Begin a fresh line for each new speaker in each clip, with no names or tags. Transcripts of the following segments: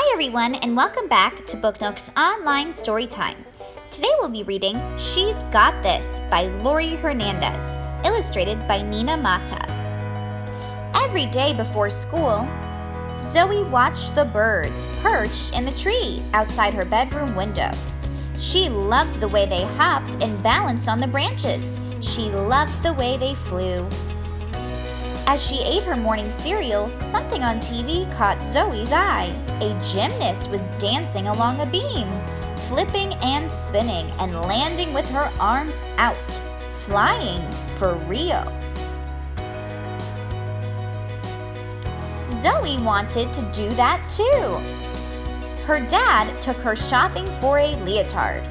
Hi everyone, and welcome back to Book Nook's online story time. Today we'll be reading She's Got This by Laurie Hernandez, illustrated by Nina Mata. Every day before school, Zoe watched the birds perched in the tree outside her bedroom window. She loved the way they hopped and balanced on the branches. She loved the way they flew. As she ate her morning cereal, something on TV caught Zoe's eye. A gymnast was dancing along a beam, flipping and spinning and landing with her arms out, flying for real. Zoe wanted to do that too. Her dad took her shopping for a leotard.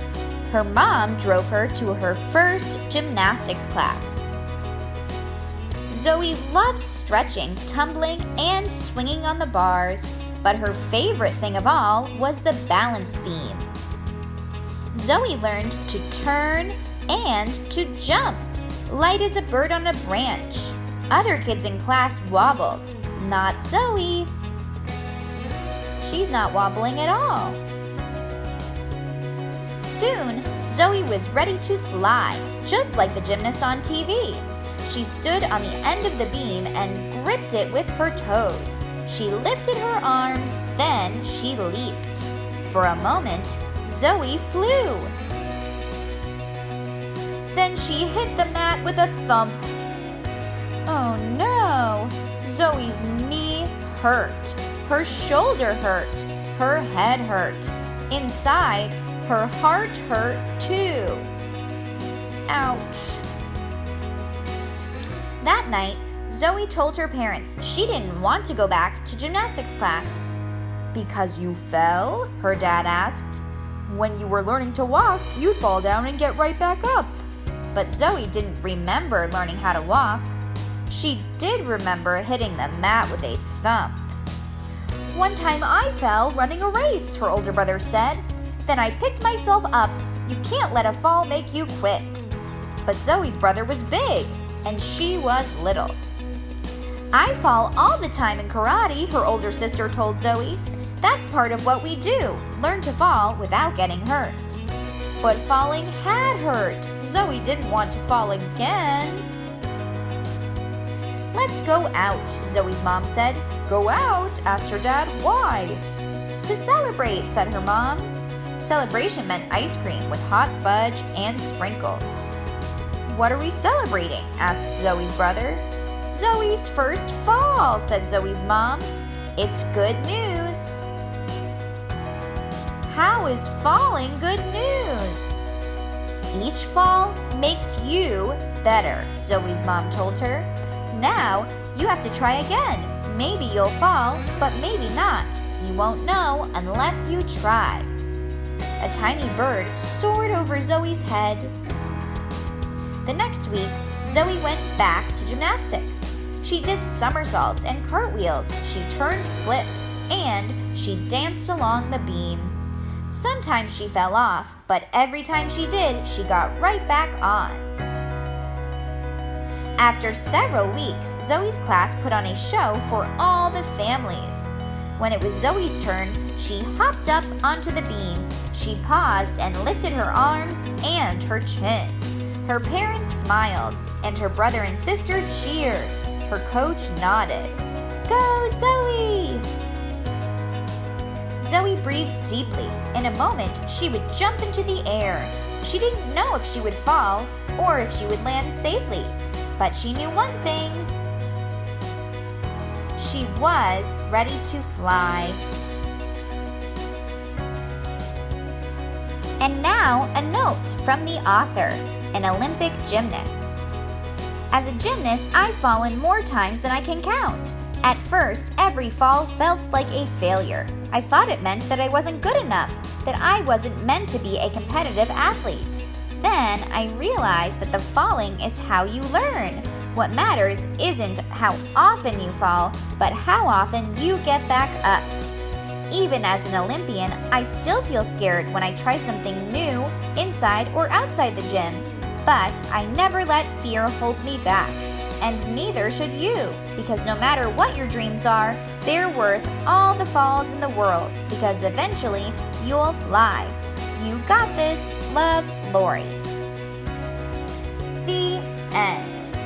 Her mom drove her to her first gymnastics class. Zoe loved stretching, tumbling, and swinging on the bars, but her favorite thing of all was the balance beam. Zoe learned to turn and to jump, light as a bird on a branch. Other kids in class wobbled. Not Zoe. She's not wobbling at all. Soon, Zoe was ready to fly, just like the gymnast on TV. She stood on the end of the beam and gripped it with her toes. She lifted her arms, then she leaped. For a moment, Zoe flew. Then she hit the mat with a thump. Oh no! Zoe's knee hurt. Her shoulder hurt. Her head hurt. Inside, her heart hurt too. Ouch. That night, Zoe told her parents she didn't want to go back to gymnastics class. Because you fell? Her dad asked. When you were learning to walk, you'd fall down and get right back up. But Zoe didn't remember learning how to walk. She did remember hitting the mat with a thump. One time I fell running a race, her older brother said. Then I picked myself up. You can't let a fall make you quit. But Zoe's brother was big, and she was little. I fall all the time in karate, her older sister told Zoe. That's part of what we do, learn to fall without getting hurt. But falling had hurt. Zoe didn't want to fall again. Let's go out, Zoe's mom said. Go out? Asked her dad. Why? To celebrate, said her mom. Celebration meant ice cream with hot fudge and sprinkles. What are we celebrating? Asked Zoe's brother. Zoe's first fall, said Zoe's mom. It's good news. How is falling good news? Each fall makes you better, Zoe's mom told her. Now you have to try again. Maybe you'll fall, but maybe not. You won't know unless you try. A tiny bird soared over Zoe's head. The next week, Zoe went back to gymnastics. She did somersaults and cartwheels, she turned flips, and she danced along the beam. Sometimes she fell off, but every time she did, she got right back on. After several weeks, Zoe's class put on a show for all the families. When it was Zoe's turn, she hopped up onto the beam. She paused and lifted her arms and her chin. Her parents smiled, and her brother and sister cheered. Her coach nodded. Go, Zoe! Zoe breathed deeply. In a moment, she would jump into the air. She didn't know if she would fall or if she would land safely, but she knew one thing. She was ready to fly. And now, a note from the author. An Olympic gymnast. As a gymnast, I've fallen more times than I can count. At first, every fall felt like a failure. I thought it meant that I wasn't good enough, that I wasn't meant to be a competitive athlete. Then I realized that the falling is how you learn. What matters isn't how often you fall, but how often you get back up. Even as an Olympian, I still feel scared when I try something new, inside or outside the gym. But I never let fear hold me back. And neither should you, because no matter what your dreams are, they're worth all the falls in the world, because eventually you'll fly. You got this. Love, Laurie. The end.